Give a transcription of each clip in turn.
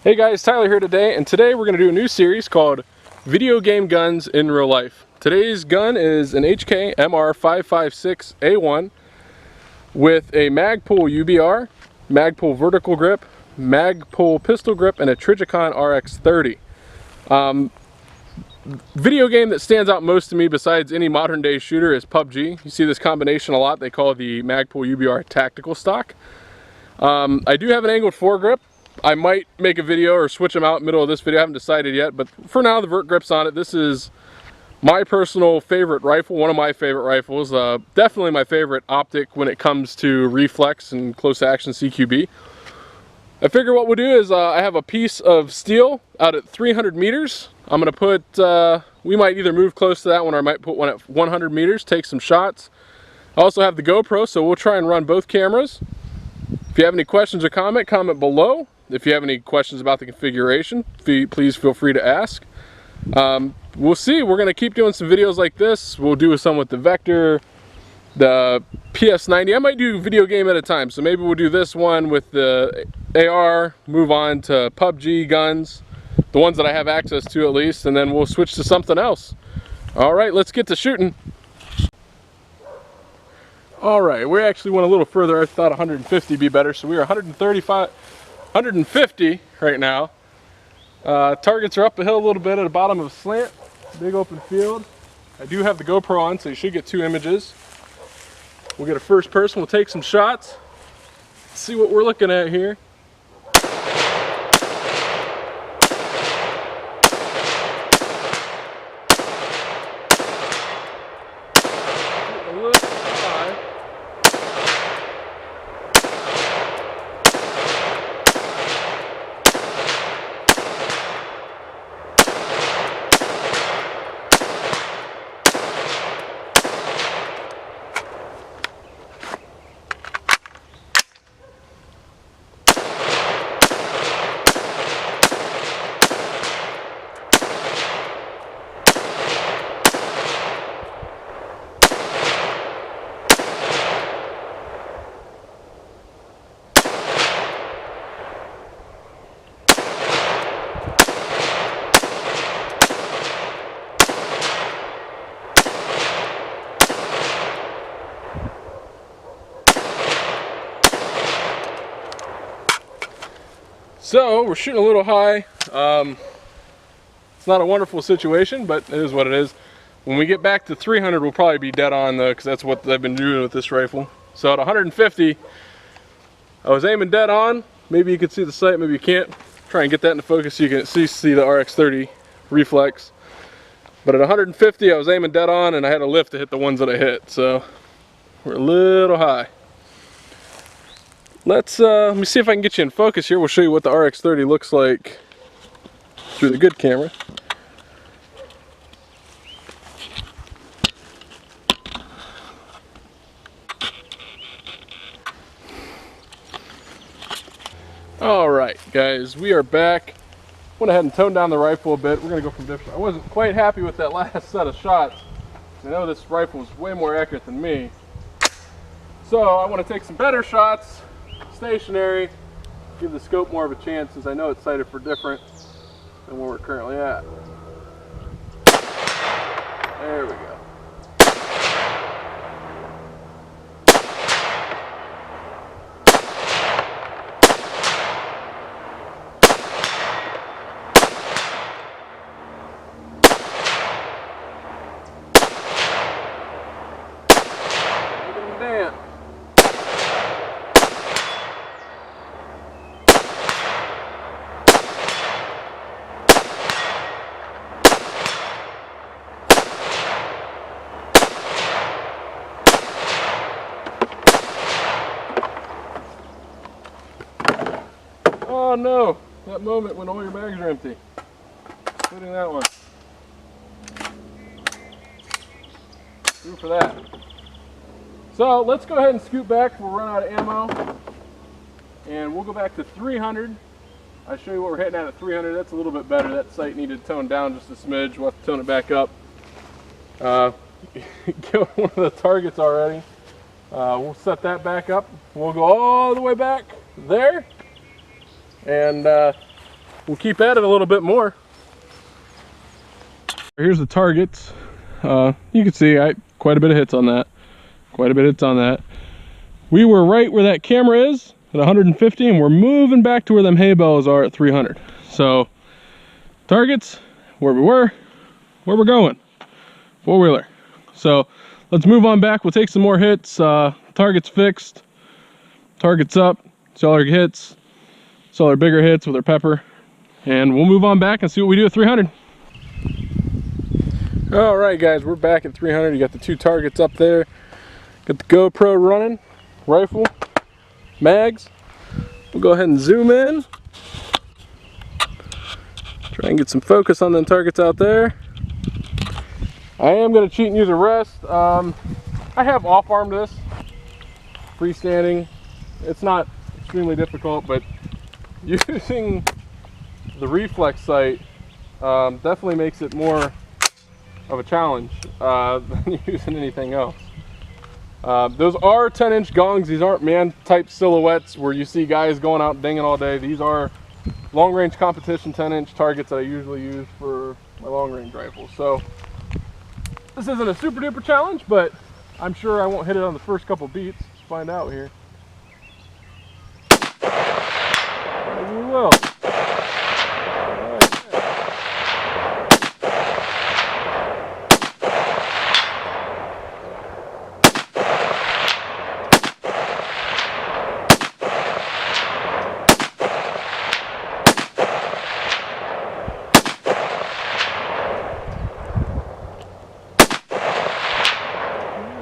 Hey guys, Tyler here today, and today we're going to do a new series called Video Game Guns in Real Life. Today's gun is an HK MR556A1 with a Magpul UBR, Magpul vertical grip, Magpul pistol grip, and a Trijicon RX30. Video game that stands out most to me besides any modern day shooter is PUBG. You see this combination a lot. They call the Magpul UBR tactical stock. I do have an angled foregrip. I might make a video or switch them out in the middle of this video. I haven't decided yet, but for now the vert grip's on it. This is my personal favorite rifle, one of my favorite rifles. Definitely my favorite optic when it comes to reflex and close action CQB. I figure what we'll do is I have a piece of steel out at 300 meters. I'm going to put, we might either move close to that one or I might put one at 100 meters, take some shots. I also have the GoPro, so we'll try and run both cameras. If you have any questions or comment below. If you have any questions about the configuration, please feel free to ask. We'll see. We're going to keep doing some videos like this. We'll do some with the Vector, the PS90. I might do video game at a time, so maybe we'll do this one with the AR, move on to PUBG guns, the ones that I have access to at least, and then we'll switch to something else. All right, let's get to shooting. All right, we actually went a little further. I thought 150 would be better, so we are 150 right now. Targets are up the hill a little bit at the bottom of a slant, big open field. I do have the GoPro on, so you should get two images. We'll get a first person, we'll take some shots, see what we're looking at here. A little high. So we're shooting a little high. It's not a wonderful situation, but it is what it is. When we get back to 300, we'll probably be dead on though, because that's what I've been doing with this rifle. So at 150, I was aiming dead on. Maybe you can see the sight, maybe you can't. Try and get that into focus so you can see the RX30 reflex. But at 150, I was aiming dead on, and I had a lift to hit the ones that I hit. So we're a little high. Let me see if I can get you in focus here. We'll show you what the RX30 looks like through the good camera. Alright guys, we are back. Went ahead and toned down the rifle a bit. We're going to go from different. I wasn't quite happy with that last set of shots. I know this rifle is way more accurate than me. So I want to take some better shots. Stationary, give the scope more of a chance, since I know it's sighted for different than where we're currently at. There we go. Look at them dance. Oh no, that moment when all your bags are empty. Including that one. Through for that. So let's go ahead and scoot back. We'll run out of ammo. And we'll go back to 300. I'll show you what we're hitting at 300. That's a little bit better. That sight needed to tone down just a smidge. We'll have to tone it back up. Killed one of the targets already. We'll set that back up. We'll go all the way back there. And we'll keep at it a little bit more. Here's the targets. You can see quite a bit of hits on that. Quite a bit of hits on that. We were right where that camera is at 150, and we're moving back to where them hay bales are at 300. So targets, where we were, where we're going, four-wheeler. So let's move on back. We'll take some more hits. Targets fixed, targets up, sell our hits, sell our bigger hits with our pepper, and we'll move on back and see what we do at 300. All right, guys, we're back at 300. You got the two targets up there. Got the GoPro running, rifle, mags. We'll go ahead and zoom in. Try and get some focus on them targets out there. I am going to cheat and use a rest. I have off-armed this, freestanding. It's not extremely difficult, but using the reflex sight definitely makes it more of a challenge than using anything else. Those are 10-inch gongs. These aren't man-type silhouettes where you see guys going out dinging all day. These are long-range competition 10-inch targets that I usually use for my long-range rifles. So this isn't a super-duper challenge, but I'm sure I won't hit it on the first couple beats. Let's find out here. Maybe we will.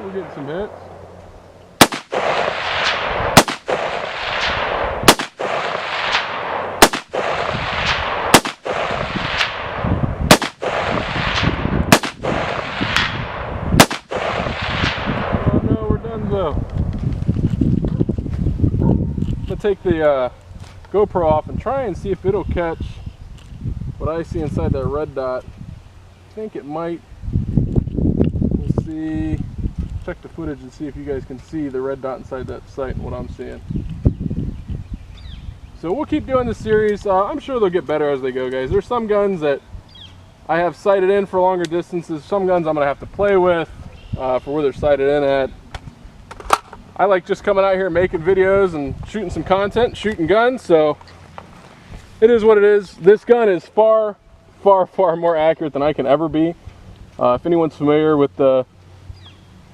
We're getting some hits. Oh no, we're done though. I'm gonna take the GoPro off and try and see if it'll catch what I see inside that red dot. I think it might. We'll see. Check the footage and see if you guys can see the red dot inside that sight and what I'm seeing. So we'll keep doing this series. I'm sure they'll get better as they go, guys. There's some guns that I have sighted in for longer distances. Some guns I'm gonna have to play with for where they're sighted in at. I like just coming out here making videos and shooting some content, shooting guns, so it is what it is. This gun is far, far, far more accurate than I can ever be. If anyone's familiar with the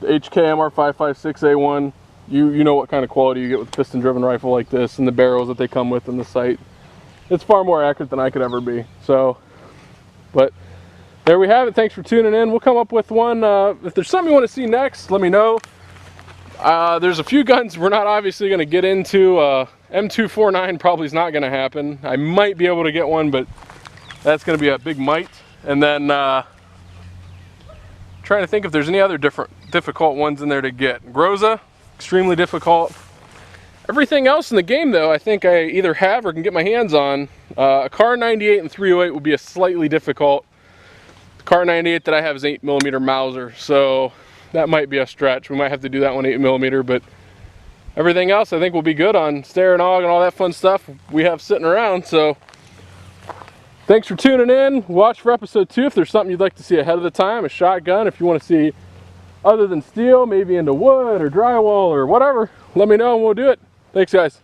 HK MR556A1, you know what kind of quality you get with a piston driven rifle like this and the barrels that they come with in the sight. It's far more accurate than I could ever be. So, but there we have it. Thanks for tuning in. We'll come up with one. If there's something you want to see next, let me know. There's a few guns we're not obviously going to get into. M249 probably is not going to happen. I might be able to get one, but that's going to be a big might. And then trying to think if there's any other difficult ones in there to get. Groza, extremely difficult. Everything else in the game, though, I think I either have or can get my hands on. A Kar 98 and 308 would be a slightly difficult. The Kar 98 that I have is 8mm Mauser, so that might be a stretch. We might have to do that one 8mm, but everything else I think will be good on Stare and Og and all that fun stuff we have sitting around. So thanks for tuning in. Watch for episode 2 if there's something you'd like to see ahead of the time. A shotgun, if you want to see other than steel, maybe into wood or drywall or whatever, let me know and we'll do it. Thanks, guys.